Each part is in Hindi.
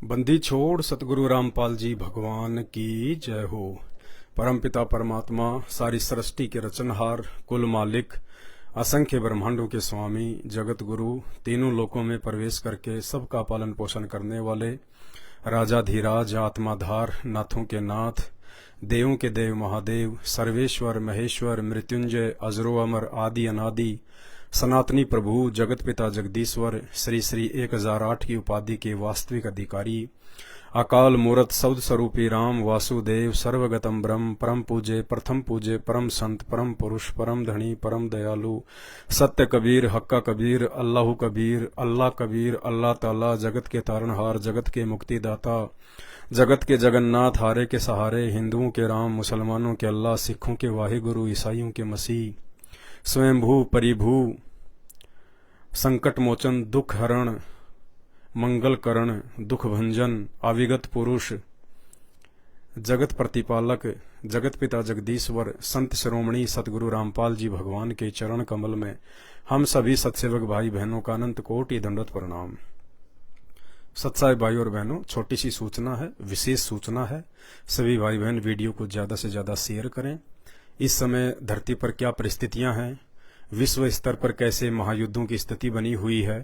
बंदी छोड़ सतगुरु रामपाल जी भगवान की जय हो। परमपिता परमात्मा सारी सृष्टि के रचनहार, कुल मालिक, असंख्य ब्रह्मांडों के स्वामी, जगत गुरु, तीनों लोकों में प्रवेश करके सबका पालन पोषण करने वाले राजाधीराज, आत्माधार, नाथों के नाथ, देवों के देव महादेव, सर्वेश्वर महेश्वर, मृत्युंजय, अजरो अमर, आदि अनादि, सनातनी प्रभु, जगत पिता जगदीश्वर, श्री श्री 1008 की उपाधि के वास्तविक अधिकारी, अकाल मूरत शब्द स्वरूपी राम वासुदेव, सर्वगतम ब्रह्म, परम पूजे, प्रथम पूजे, परम संत, परम पुरुष, परम धनी, परम दयालु, सत्य कबीर, हक्का कबीर, अल्लाह कबीर, अल्लाह कबीर, अल्लाह ताला, जगत के तारणहार, जगत के मुक्तिदाता, जगत के जगन्नाथ, हारे के सहारे, हिंदुओं के राम, मुसलमानों के अल्लाह, सिखों के वाहिगुरु, ईसाइयों के मसीह, स्वयंभू परिभू, संकट मोचन, दुख हरण, मंगल करण, दुख भंजन, अविगत पुरुष, जगत प्रतिपालक, जगत पिता जगदीश्वर, संत शिरोमणि सतगुरु रामपाल जी भगवान के चरण कमल में हम सभी सत्सेवक भाई बहनों का अनंत कोटि दंडवत प्रणाम। सत्साई भाई और बहनों, छोटी सी सूचना है, विशेष सूचना है। सभी भाई बहन वीडियो को ज्यादा से ज्यादा शेयर करें। इस समय धरती पर क्या परिस्थितियां हैं, विश्व स्तर पर कैसे महायुद्धों की स्थिति बनी हुई है,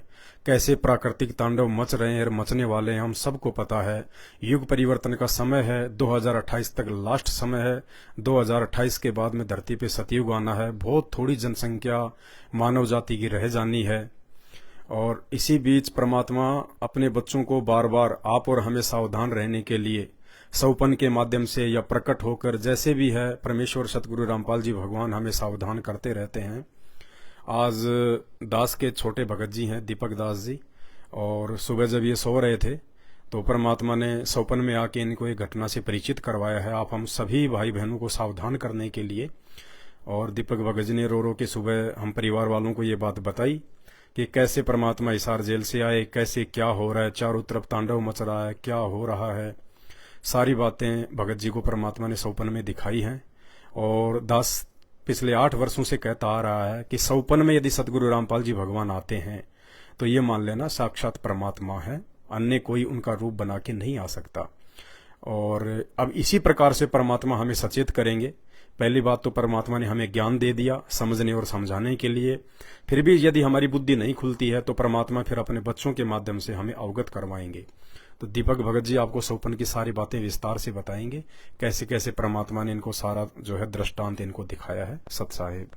कैसे प्राकृतिक तांडव मच रहे हैं और मचने वाले हैं, हम सबको पता है। युग परिवर्तन का समय है, 2028 तक लास्ट समय है। 2028 के बाद में धरती पे सतयुग आना है। बहुत थोड़ी जनसंख्या मानव जाति की रह जानी है। और इसी बीच परमात्मा अपने बच्चों को बार बार आप और हमें सावधान रहने के लिए सौपन के माध्यम से या प्रकट होकर, जैसे भी है, परमेश्वर सतगुरु रामपाल जी भगवान हमें सावधान करते रहते हैं। आज दास के छोटे भगत जी हैं, दीपक दास जी, और सुबह जब ये सो रहे थे तो परमात्मा ने सौपन में आके इनको एक घटना से परिचित करवाया है, आप हम सभी भाई बहनों को सावधान करने के लिए। और दीपक भगत जी ने रो रो के सुबह हम परिवार वालों को ये बात बताई कि कैसे परमात्मा हिसार जेल से आए, कैसे क्या हो रहा है, चारों तरफ तांडव मच रहा है, क्या हो रहा है। सारी बातें भगत जी को परमात्मा ने सौपन में दिखाई हैं। और दास पिछले 8 वर्षों से कहता आ रहा है कि सौपन में यदि सतगुरु रामपाल जी भगवान आते हैं तो ये मान लेना साक्षात परमात्मा है, अन्य कोई उनका रूप बना के नहीं आ सकता। और अब इसी प्रकार से परमात्मा हमें सचेत करेंगे। पहली बात तो परमात्मा ने हमें ज्ञान दे दिया समझने और समझाने के लिए। फिर भी यदि हमारी बुद्धि नहीं खुलती है तो परमात्मा फिर अपने बच्चों के माध्यम से हमें अवगत करवाएंगे। तो दीपक भगत जी आपको सौपन की सारी बातें विस्तार से बताएंगे, कैसे कैसे परमात्मा ने इनको सारा जो है दृष्टांत इनको दिखाया है। सत साहेब।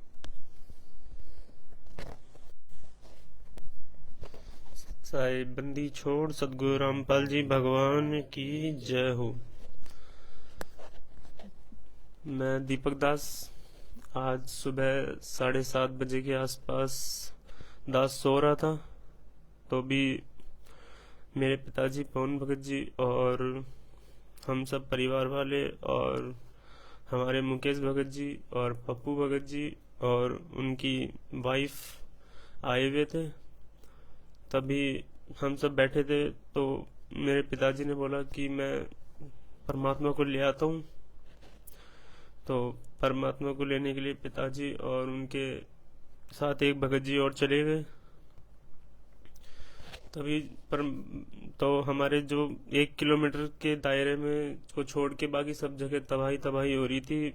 साहिब बंदी छोड़ सतगुरु रामपाल जी भगवान की जय हो। मैं दीपक दास आज सुबह 7:30 बजे के आसपास दास सो रहा था, तो भी मेरे पिताजी पवन भगत जी और हम सब परिवार वाले और हमारे मुकेश भगत जी और पप्पू भगत जी और उनकी वाइफ आए हुए थे। तभी हम सब बैठे थे तो मेरे पिताजी ने बोला कि मैं परमात्मा को ले आता हूँ। तो परमात्मा को लेने के लिए पिताजी और उनके साथ एक भगत जी और चले गए। तभी तो हमारे जो 1 किलोमीटर के दायरे में को छोड़ के बाकी सब जगह तबाही तबाही हो रही थी।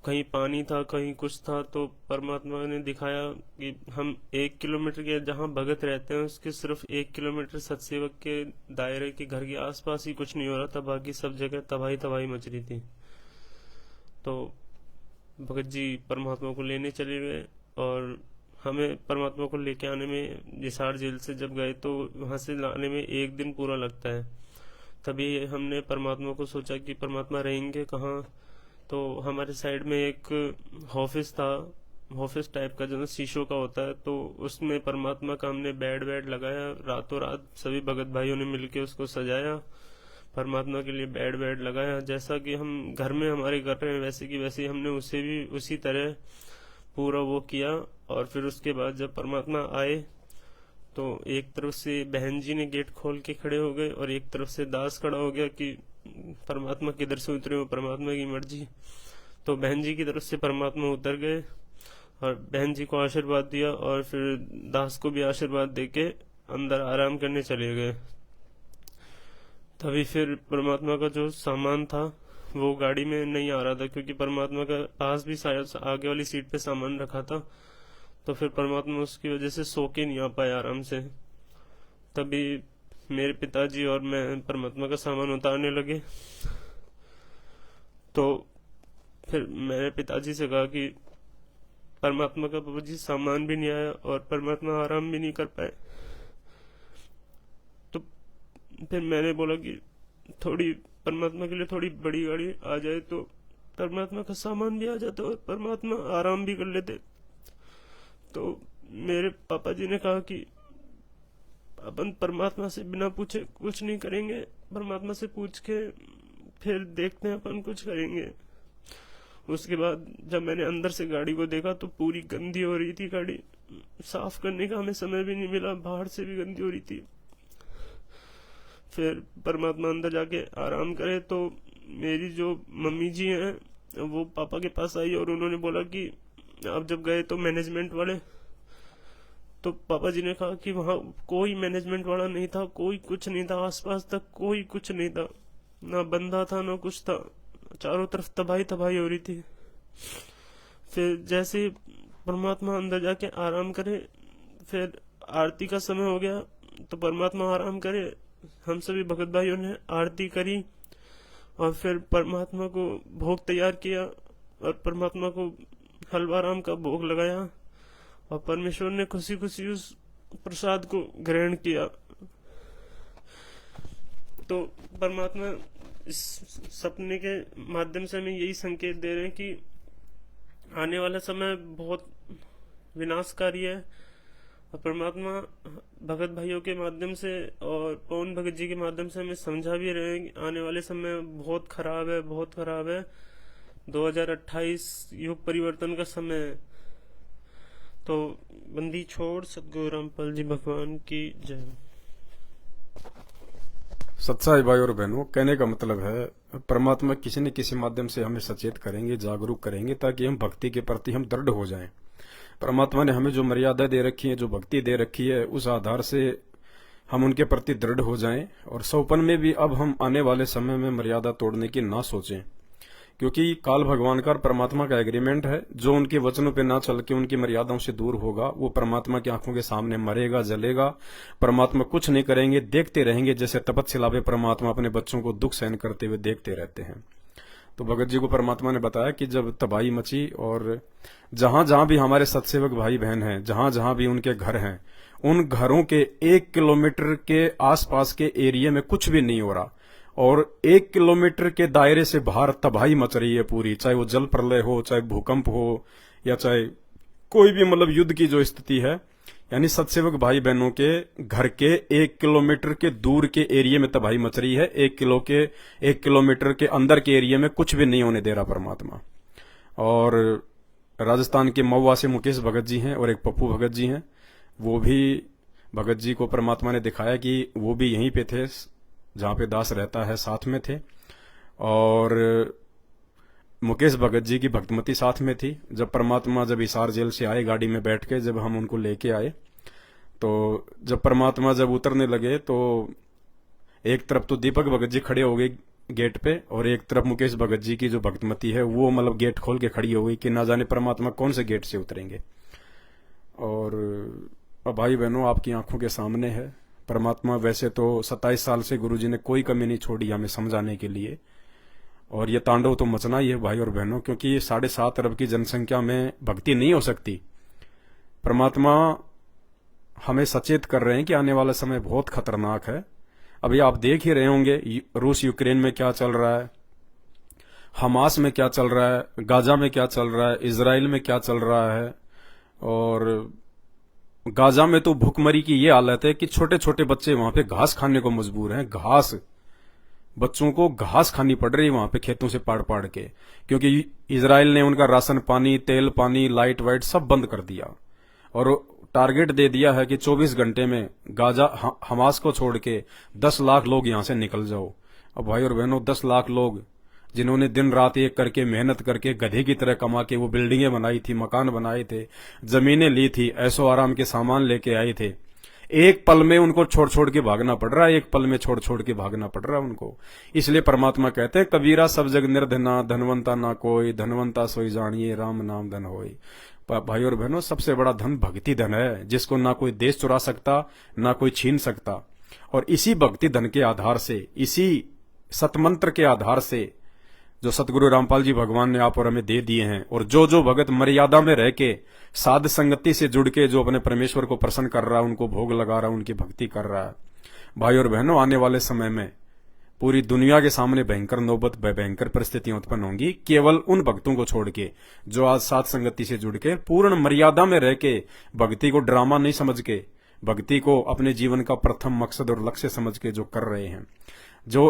कहीं पानी था, कहीं कुछ था। तो परमात्मा ने दिखाया कि हम 1 किलोमीटर के जहाँ भगत रहते हैं उसके सिर्फ 1 किलोमीटर सतसेवक के दायरे के घर के आसपास ही कुछ नहीं हो रहा था, बाकी सब जगह तबाही तबाही मच रही थी। तो भगत जी परमात्मा को लेने चले गए और हमें परमात्मा को लेके आने में, हिसार जेल से जब गए तो वहां से लाने में 1 दिन पूरा लगता है। तभी हमने परमात्मा को सोचा कि परमात्मा रहेंगे कहाँ। तो हमारे साइड में एक ऑफिस था, ऑफिस टाइप का जो शीशों का होता है, तो उसमें परमात्मा का हमने बेड लगाया। रातों रात सभी भगत भाइयों ने मिलके उसको सजाया, परमात्मा के लिए बेड लगाया। जैसा कि हम घर में हमारे कर रहे हैं वैसे की वैसे हमने उसे भी उसी तरह पूरा वो किया। और फिर उसके बाद जब परमात्मा आए तो एक तरफ से बहन जी ने गेट खोल के खड़े हो गए और एक तरफ से दास खड़ा हो गया कि परमात्मा किधर से उतरे हो, परमात्मा की मर्जी। तो बहन जी की तरफ से परमात्मा उतर गए और बहन जी को आशीर्वाद दिया और फिर दास को भी आशीर्वाद देके अंदर आराम करने चले गए। तभी फिर परमात्मा का जो सामान था वो गाड़ी में नहीं आ रहा था, क्योंकि परमात्मा का पास भी शायद आगे वाली सीट पे सामान रखा था। तो फिर परमात्मा उसकी वजह से सो के नहीं आ पाए आराम से। तभी मेरे पिताजी और मैं परमात्मा का सामान उतारने लगे। तो फिर मैंने पिताजी से कहा कि परमात्मा का बाबूजी सामान भी नहीं आया और परमात्मा आराम भी नहीं कर पाए। तो फिर मैंने बोला कि थोड़ी परमात्मा के लिए थोड़ी बड़ी गाड़ी आ जाए तो परमात्मा का सामान भी आ जाता और परमात्मा आराम भी कर लेते। तो मेरे पापा जी ने कहा कि अपन परमात्मा से बिना पूछे कुछ नहीं करेंगे, परमात्मा से पूछ के फिर देखते हैं अपन कुछ करेंगे। उसके बाद जब मैंने अंदर से गाड़ी को देखा तो पूरी गंदी हो रही थी गाड़ी, साफ करने का हमें समय भी नहीं मिला, बाहर से भी गंदी हो रही थी। फिर परमात्मा अंदर जाके आराम करे तो मेरी जो मम्मी जी हैं वो पापा के पास आई और उन्होंने बोला कि अब जब गए तो मैनेजमेंट वाले, तो पापा जी ने कहा कि वहाँ कोई मैनेजमेंट वाला नहीं था, कोई कुछ नहीं था, आसपास तक कोई कुछ नहीं था, ना बंदा था ना कुछ था, चारों तरफ तबाही तबाही हो रही थी। फिर जैसे ही परमात्मा अंदर जाके आराम करे, फिर आरती का समय हो गया तो परमात्मा आराम करे, हम सभी भगत भाइयों ने आरती करी और फिर परमात्मा को भोग तैयार किया और परमात्मा को हलवा राम का भोग लगाया और परमेश्वर ने खुशी खुशी उस प्रसाद को ग्रहण किया। तो परमात्मा इस सपने के माध्यम से हमें यही संकेत दे रहे हैं कि आने वाला समय बहुत विनाशकारी है और परमात्मा भगत भाइयों के माध्यम से और पवन भगत जी के माध्यम से हमें समझा भी रहे हैं कि आने वाले समय बहुत खराब है, बहुत खराब है। 2028 युग परिवर्तन का समय है। तो बंदी छोड़ सतगुरु रामपाल जी भगवान की जय। सच्चाई भाई और बहनों, कहने का मतलब है परमात्मा किसी न किसी माध्यम से हमें सचेत करेंगे, जागरूक करेंगे, ताकि हम भक्ति के प्रति हम दृढ़ हो जाएं। परमात्मा ने हमें जो मर्यादा दे रखी है, जो भक्ति दे रखी है, उस आधार से हम उनके प्रति दृढ़ हो जाएं और सौपन में भी अब हम आने वाले समय में मर्यादा तोड़ने की ना सोचें, क्योंकि काल भगवान का और परमात्मा का एग्रीमेंट है। जो उनके वचनों पे ना चल के उनकी मर्यादाओं से दूर होगा वो परमात्मा की आंखों के सामने मरेगा, जलेगा। परमात्मा कुछ नहीं करेंगे, देखते रहेंगे, जैसे तपस्या पे परमात्मा अपने बच्चों को दुख सहन करते हुए देखते रहते हैं। तो भगत जी को परमात्मा ने बताया कि जब तबाही मची और जहां जहां भी हमारे सत्सेवक भाई बहन हैं, जहां जहां भी उनके घर हैं, उन घरों के 1 किलोमीटर के आसपास के एरिया में कुछ भी नहीं हो रहा और 1 किलोमीटर के दायरे से बाहर तबाही मच रही है पूरी, चाहे वो जल प्रलय हो, चाहे भूकंप हो, या चाहे कोई भी मतलब युद्ध की जो स्थिति है। यानी सत्सेवक भाई बहनों के घर के 1 किलोमीटर के दूर के एरिया में तबाही मच रही है। 1 किलोमीटर के अंदर के एरिया में कुछ भी नहीं होने दे रहा परमात्मा। और राजस्थान के महुआ से मुकेश भगत जी हैं और एक पप्पू भगत जी हैं, वो भी भगत जी को परमात्मा ने दिखाया कि वो भी यहीं पे थे जहां पे दास रहता है, साथ में थे। और मुकेश भगत जी की भक्तमती साथ में थी। जब परमात्मा जब हिसार जेल से आए गाड़ी में बैठ के, जब हम उनको लेके आए, तो जब परमात्मा जब उतरने लगे तो एक तरफ तो दीपक भगत जी खड़े हो गए गेट पे और एक तरफ मुकेश भगत जी की जो भक्तमती है वो मतलब गेट खोल के खड़ी हो गई कि ना जाने परमात्मा कौन से गेट से उतरेंगे। और अब भाई बहनों, आपकी आंखों के सामने है परमात्मा। वैसे तो 27 साल से गुरुजी ने कोई कमी नहीं छोड़ी हमें समझाने के लिए, और ये तांडव तो मचना ही है भाई और बहनों, क्योंकि ये 7.5 अरब की जनसंख्या में भक्ति नहीं हो सकती। परमात्मा हमें सचेत कर रहे हैं कि आने वाला समय बहुत खतरनाक है। अभी आप देख ही रहे होंगे रूस यूक्रेन में क्या चल रहा है, हमास में क्या चल रहा है, गाजा में क्या चल रहा है, इजराइल में क्या चल रहा है। और गाजा में तो भूखमरी की ये हालत है कि छोटे छोटे बच्चे वहां पे घास खाने को मजबूर हैं। घास, बच्चों को घास खानी पड़ रही है वहां पे खेतों से पाड़ पाड़ के, क्योंकि इजराइल ने उनका राशन पानी, तेल पानी, लाइट वाइट सब बंद कर दिया और टारगेट दे दिया है कि 24 घंटे में गाजा हमास को छोड़ के 10 लाख लोग यहां से निकल जाओ। अब भाई और बहनों, 10 लाख लोग जिन्होंने दिन रात एक करके मेहनत करके गधे की तरह कमा के वो बिल्डिंगें बनाई थी, मकान बनाए थे, जमीनें ली थी, ऐशो आराम के सामान लेके आए थे, एक पल में उनको छोड़ छोड़ के भागना पड़ रहा है, एक पल में छोड़ छोड़ के भागना पड़ रहा है उनको। इसलिए परमात्मा कहते हैं कबीरा सब जग निर्धना, धनवंता ना कोई, धनवंता सोई जानिए राम नाम धन होई। भाई और बहनों, सबसे बड़ा धन भक्ति धन है, जिसको ना कोई देश चुरा सकता, ना कोई छीन सकता। और इसी भक्ति धन के आधार से, इसी सतमंत्र के आधार से जो सतगुरु रामपाल जी भगवान ने आप और हमें दे दिए हैं, और जो भगत मर्यादा में रह के साध संगति से जुड़ के जो अपने परमेश्वर को प्रसन्न कर रहा है, उनको भोग लगा रहा है, उनकी भक्ति कर रहा है। भाई और बहनों, आने वाले समय में पूरी दुनिया के सामने भयंकर नौबत, भयंकर परिस्थितियां उत्पन्न होंगी, केवल उन भक्तों को छोड़ के जो आज साध संगति से जुड़ के पूर्ण मर्यादा में रह के भक्ति को ड्रामा नहीं समझ के, भक्ति को अपने जीवन का प्रथम मकसद और लक्ष्य समझ के जो कर रहे हैं, जो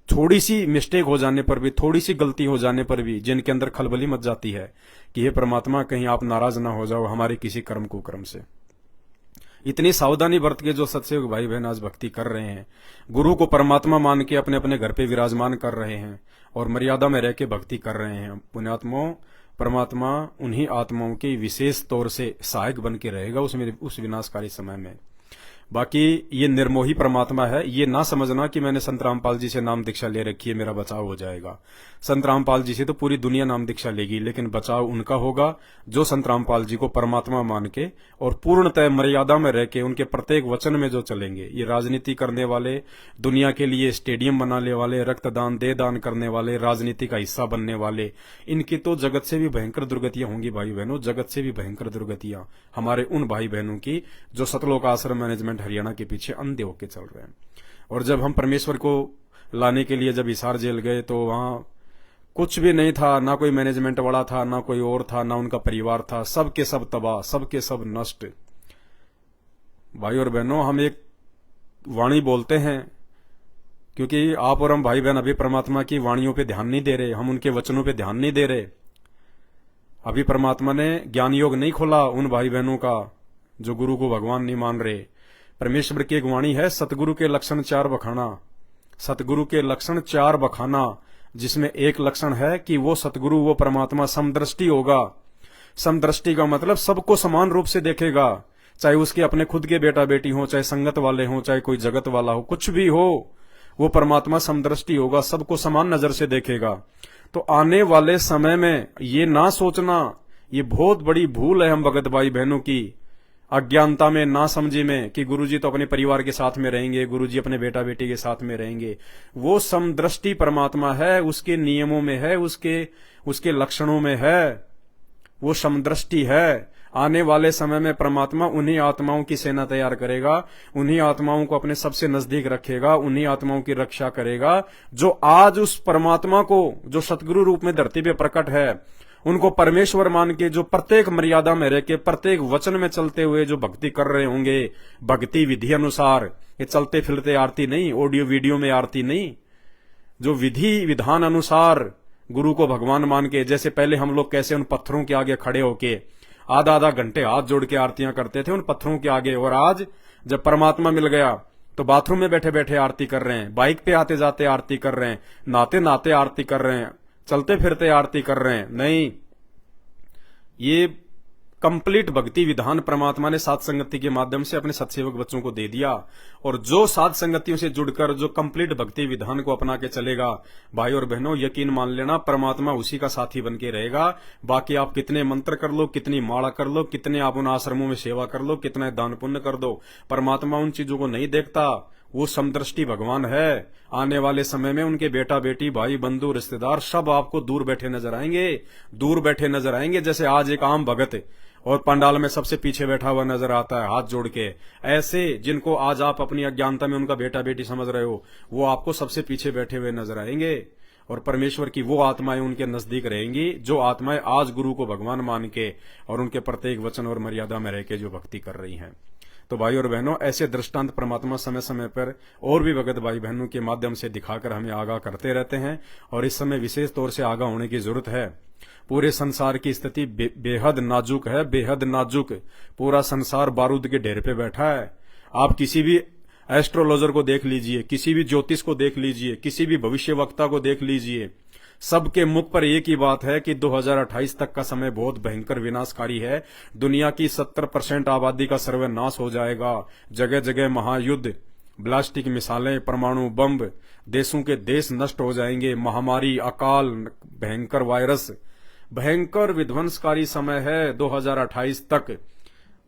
थोड़ी सी मिस्टेक हो जाने पर भी, थोड़ी सी गलती हो जाने पर भी जिनके अंदर खलबली मच जाती है कि हे परमात्मा कहीं आप नाराज ना हो जाओ हमारे किसी कर्म कुकर्म से, इतनी सावधानी बरत के जो सत्संग भाई बहन आज भक्ति कर रहे हैं, गुरु को परमात्मा मान के अपने अपने घर पे विराजमान कर रहे हैं और मर्यादा में रह के भक्ति कर रहे हैं, पुण्यात्माओं, परमात्मा उन्हीं आत्माओं की विशेष तौर से सहायक बन के रहेगा उस विनाशकारी समय में। बाकी ये निर्मोही परमात्मा है, ये ना समझना कि मैंने संत रामपाल जी से नाम दीक्षा ले रखी है मेरा बचाव हो जाएगा। संत रामपाल जी से तो पूरी दुनिया नाम दीक्षा लेगी, लेकिन बचाव उनका होगा जो संत रामपाल जी को परमात्मा मान के और पूर्णतः मर्यादा में रह के उनके प्रत्येक वचन में जो चलेंगे। ये राजनीति करने वाले, दुनिया के लिए स्टेडियम बनाने वाले, रक्तदान दे दान करने वाले, राजनीति का हिस्सा बनने वाले, इनकी तो जगत से भी भयंकर दुर्गतियां होंगी भाई बहनों, जगत से भी भयंकर दुर्गतियां हमारे उन भाई बहनों की जो सतलोक आश्रम मैनेजमेंट हरियाणा के पीछे अंधे होके चल रहे हैं। और जब हम परमेश्वर को लाने के लिए जब हिसार जेल गए तो वहां कुछ भी नहीं था, ना कोई मैनेजमेंट वाला था, ना कोई और था, ना उनका परिवार था, सबके सब तबाह, सबके सब नष्ट। भाई और बहनों, हम एक वाणी बोलते हैं क्योंकि आप और हम भाई बहन अभी परमात्मा की वाणियों पे ध्यान नहीं दे रहे, हम उनके वचनों पे ध्यान नहीं दे रहे। अभी परमात्मा ने ज्ञान योग नहीं खोला उन भाई बहनों का जो गुरु को भगवान नहीं मान रहे। परमेश्वर की एक वाणी है, सतगुरु के लक्षण 4 बखाना, सतगुरु के लक्षण 4 बखाना, जिसमें एक लक्षण है कि वो सतगुरु, वो परमात्मा समदृष्टि होगा। समदृष्टि का मतलब सबको समान रूप से देखेगा, चाहे उसके अपने खुद के बेटा बेटी हो, चाहे संगत वाले हो, चाहे कोई जगत वाला हो, कुछ भी हो, वो परमात्मा समदृष्टि होगा, सबको समान नजर से देखेगा। तो आने वाले समय में ये ना सोचना, ये बहुत बड़ी भूल है हम भगत भाई बहनों की, अज्ञानता में, ना समझी में, कि गुरुजी तो अपने परिवार के साथ में रहेंगे, गुरुजी अपने बेटा बेटी के साथ में रहेंगे। वो समदृष्टि परमात्मा है, उसके नियमों में है, उसके लक्षणों में है, वो समदृष्टि है। आने वाले समय में परमात्मा उन्हीं आत्माओं की सेना तैयार करेगा, उन्हीं आत्माओं को अपने सबसे नजदीक रखेगा, उन्हीं आत्माओं की रक्षा करेगा जो आज उस परमात्मा को, जो सतगुरु रूप में धरती पे प्रकट है, उनको परमेश्वर मान के जो प्रत्येक मर्यादा में रह के प्रत्येक वचन में चलते हुए जो भक्ति कर रहे होंगे, भक्ति विधि अनुसार, ये चलते फिरते आरती नहीं, ऑडियो वीडियो में आरती नहीं, जो विधि विधान अनुसार गुरु को भगवान मान के, जैसे पहले हम लोग कैसे उन पत्थरों के आगे खड़े होके आधा आधा घंटे हाथ जोड़ के आरतियां करते थे उन पत्थरों के आगे, और आज जब परमात्मा मिल गया तो बाथरूम में बैठे बैठे आरती कर रहे हैं, बाइक पे आते जाते आरती कर रहे हैं, नहाते नहाते आरती कर रहे हैं, चलते फिरते आरती कर रहे हैं। नहीं, ये कंप्लीट भक्ति विधान परमात्मा ने साध संगति के माध्यम से अपने सत्सेवक बच्चों को दे दिया, और जो साध संगतियों से जुड़कर जो कंप्लीट भक्ति विधान को अपना के चलेगा, भाई और बहनों यकीन मान लेना परमात्मा उसी का साथी बन के रहेगा। बाकी आप कितने मंत्र कर लो, कितनी माला कर लो, कितने आप उन आश्रमों में सेवा कर लो, कितना दान पुण्य कर दो, परमात्मा उन चीजों को नहीं देखता। वो समदृष्टि भगवान है। आने वाले समय में उनके बेटा बेटी, भाई बंधु रिश्तेदार सब आपको दूर बैठे नजर आएंगे, दूर बैठे नजर आएंगे। जैसे आज एक आम भगत और पंडाल में सबसे पीछे बैठा हुआ नजर आता है हाथ जोड़ के, ऐसे जिनको आज आप अपनी अज्ञानता में उनका बेटा बेटी समझ रहे हो, वो आपको सबसे पीछे बैठे हुए नजर आएंगे। और परमेश्वर की वो आत्माएं उनके नजदीक रहेंगी जो आत्माएं आज गुरु को भगवान मान के और उनके प्रत्येक वचन और मर्यादा में रह के जो भक्ति कर रही हैं। तो भाई और बहनों, ऐसे दृष्टांत परमात्मा समय समय पर और भी भगत भाई बहनों के माध्यम से दिखाकर हमें आगाह करते रहते हैं, और इस समय विशेष तौर से आगाह होने की जरूरत है। पूरे संसार की स्थिति बेहद नाजुक है, बेहद नाजुक। पूरा संसार बारूद के ढेर पे बैठा है। आप किसी भी एस्ट्रोलॉजर को देख लीजिए, किसी भी ज्योतिष को देख लीजिए, किसी भी भविष्यवक्ता को देख लीजिए, सबके मुख पर एक ही बात है कि 2028 तक का समय बहुत भयंकर विनाशकारी है। दुनिया की 70% आबादी का सर्वनाश हो जाएगा। जगह जगह महायुद्ध, ब्लास्टिक मिसाइलें, परमाणु बम, देशों के देश नष्ट हो जाएंगे। महामारी, अकाल, भयंकर वायरस, भयंकर विध्वंसकारी समय है 2028 तक।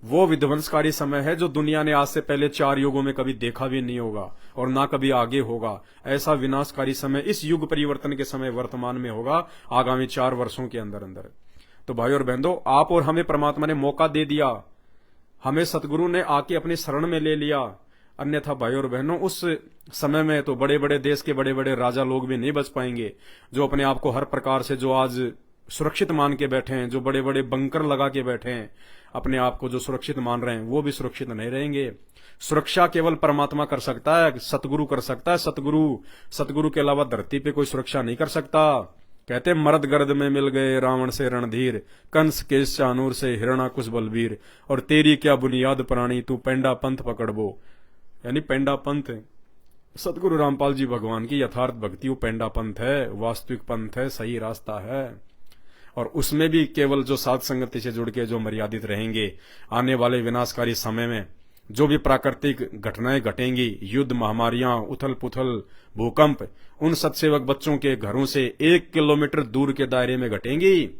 वो विध्वंसकारी समय है जो दुनिया ने आज से पहले 4 युगों में कभी देखा भी नहीं होगा और ना कभी आगे होगा। ऐसा विनाशकारी समय इस युग परिवर्तन के समय वर्तमान में होगा आगामी 4 वर्षों के अंदर अंदर। तो भाई और बहनों, आप और हमें परमात्मा ने मौका दे दिया, हमें सतगुरु ने आके अपनी शरण में ले लिया। अन्यथा भाई और बहनों, उस समय में तो बड़े बड़े देश के बड़े बड़े राजा लोग भी नहीं बच पाएंगे, जो अपने आप को हर प्रकार से जो आज सुरक्षित मान के बैठे हैं, जो बड़े बड़े बंकर लगा के बैठे हैं, अपने आप को जो सुरक्षित मान रहे हैं, वो भी सुरक्षित नहीं रहेंगे। सुरक्षा केवल परमात्मा कर सकता है, सतगुरु कर सकता है। सतगुरु के अलावा धरती पे कोई सुरक्षा नहीं कर सकता। कहते मर्द गर्द में मिल गए रावण से रणधीर, कंस केश चानूर से हिरणाकुश बलबीर, और तेरी क्या बुनियाद प्राणी तू पेंडा पंथ पकड़बो। यानी पेंडा पंथ सतगुरु रामपाल जी भगवान की यथार्थ भक्ति, वो पेंडा पंथ है, वास्तविक पंथ है, सही रास्ता है। और उसमें भी केवल जो साध संगति से जुड़ के जो मर्यादित रहेंगे, आने वाले विनाशकारी समय में जो भी प्राकृतिक घटनाएं घटेंगी, युद्ध, महामारियां, उथल पुथल, भूकंप, उन सत्सेवक बच्चों के घरों से 1 किलोमीटर दूर के दायरे में घटेंगी।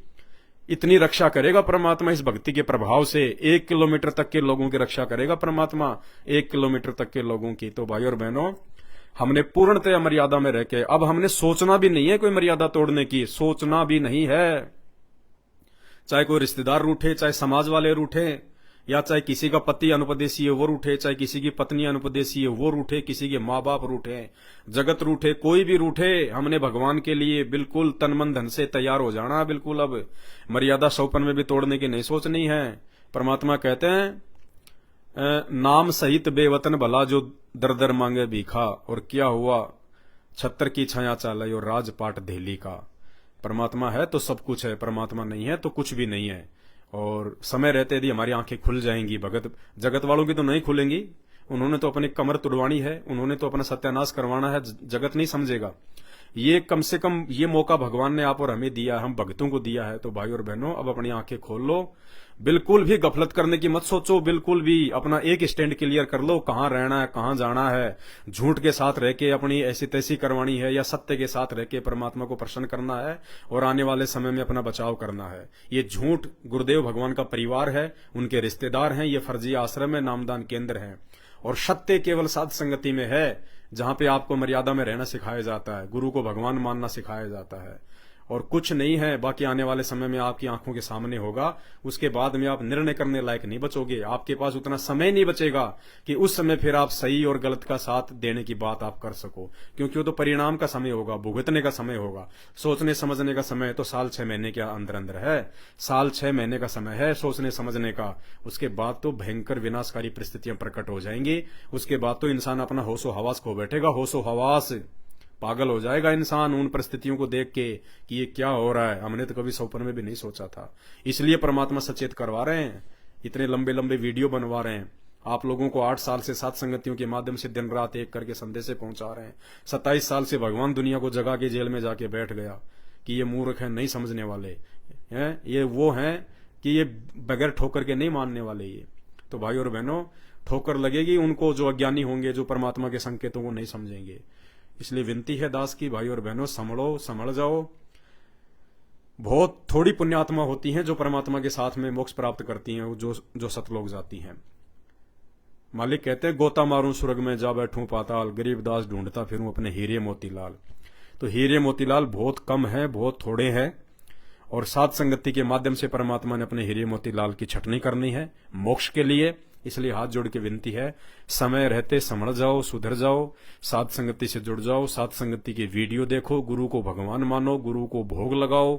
इतनी रक्षा करेगा परमात्मा इस भक्ति के प्रभाव से। 1 किलोमीटर तक के लोगों की रक्षा करेगा परमात्मा, 1 किलोमीटर तक के लोगों की। तो भाई और बहनों, हमने पूर्णतया मर्यादा में रह के, अब हमने सोचना भी नहीं है कोई मर्यादा तोड़ने की, सोचना भी नहीं है। चाहे कोई रिश्तेदार रूठे, चाहे समाज वाले रूठे, या चाहे किसी का पति अनुपदेशी है वो रूठे, चाहे किसी की पत्नी अनुपदेशी है वो रूठे, किसी के माँ बाप रूठे, जगत रूठे, कोई भी रूठे, हमने भगवान के लिए बिल्कुल तन मन धन से तैयार हो जाना। बिल्कुल अब मर्यादा 100 में भी तोड़ने की नहीं सोचनी है। परमात्मा कहते हैं नाम सहित बेवतन भला जो दर दर मांगे भीखा, और क्या हुआ छत्र की छाया चालाई और राजपाट धेली का। परमात्मा है तो सब कुछ है, परमात्मा नहीं है तो कुछ भी नहीं है। और समय रहते यदि हमारी आंखें खुल जाएंगी, भगत जगत वालों की तो नहीं खुलेंगी, उन्होंने तो अपनी कमर तुड़वानी है, उन्होंने तो अपना सत्यानाश करवाना है, जगत नहीं समझेगा। ये कम से कम ये मौका भगवान ने आप और हमें दिया, हम भक्तों को दिया है। तो भाई और बहनों, अब अपनी आंखें खोल लो, बिल्कुल भी गफलत करने की मत सोचो, बिल्कुल भी अपना एक स्टैंड क्लियर कर लो, कहां रहना है, कहां जाना है। झूठ के साथ रह के अपनी ऐसी तैसी करवानी है, या सत्य के साथ रह के परमात्मा को प्रसन्न करना है और आने वाले समय में अपना बचाव करना है। ये झूठ गुरुदेव भगवान का परिवार है, उनके रिश्तेदार हैं, ये फर्जी आश्रम है, नामदान केंद्र है। और सत्य केवल साध संगति में है, जहां पे आपको मर्यादा में रहना सिखाया जाता है, गुरु को भगवान मानना सिखाया जाता है, और कुछ नहीं है। बाकी आने वाले समय में आपकी आंखों के सामने होगा, उसके बाद में आप निर्णय करने लायक नहीं बचोगे, आपके पास उतना समय नहीं बचेगा कि उस समय फिर आप सही और गलत का साथ देने की बात आप कर सको, क्योंकि वो तो परिणाम का समय होगा, भुगतने का समय होगा। सोचने समझने का समय तो साल 6 महीने के अंदर अंदर है, साल 6 महीने का समय है सोचने समझने का। उसके बाद तो भयंकर विनाशकारी परिस्थितियां प्रकट हो जाएंगी। उसके बाद तो इंसान अपना होशो हवास खो बैठेगा, होशो हवास, पागल हो जाएगा इंसान उन परिस्थितियों को देख के कि ये क्या हो रहा है, हमने तो कभी सपने में भी नहीं सोचा था। इसलिए परमात्मा सचेत करवा रहे हैं, इतने लंबे लंबे वीडियो बनवा रहे हैं, आप लोगों को 8 साल से साध संगतियों के माध्यम से दिन रात एक करके संदेश पहुंचा रहे हैं। 27 साल से भगवान दुनिया को जगा के जेल में जाके बैठ गया कि ये मूर्ख है, नहीं समझने वाले हैं, ये वो हैं कि ये बगैर ठोकर के नहीं मानने वाले। ये तो भाई और बहनों, ठोकर लगेगी उनको जो अज्ञानी होंगे, जो परमात्मा के संकेतों को नहीं समझेंगे। इसलिए विनती है दास की, भाई और बहनों, समझ जाओ। बहुत थोड़ी पुण्यात्मा होती हैं जो परमात्मा के साथ में मोक्ष प्राप्त करती हैं, जो सतलोक जाती हैं। मालिक कहते हैं गोता मारूं स्वर्ग में जा बैठूं पाताल, गरीब दास ढूंढता फिरूं अपने हीरे मोतीलाल। तो हीरे मोतीलाल बहुत कम है, बहुत थोड़े हैं, और साध संगति के माध्यम से परमात्मा ने अपने हीरे मोतीलाल की छटनी करनी है मोक्ष के लिए। इसलिए हाथ जोड़ के विनती है, समय रहते समझ जाओ, सुधर जाओ, साध संगति से जुड़ जाओ, साध संगति के वीडियो देखो, गुरु को भगवान मानो, गुरु को भोग लगाओ,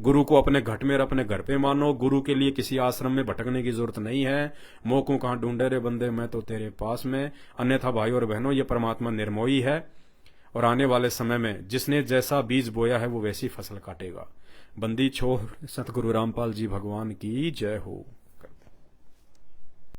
गुरु को अपने घट में अपने घर पे मानो। गुरु के लिए किसी आश्रम में भटकने की जरूरत नहीं है। मौकों कहां ढूंढे रे बंदे, मैं तो तेरे पास में। अन्यथा भाई और बहनों, ये परमात्मा निर्मोही है, और आने वाले समय में जिसने जैसा बीज बोया है वो वैसी फसल काटेगा। बंदी छोर सतगुरु रामपाल जी भगवान की जय हो।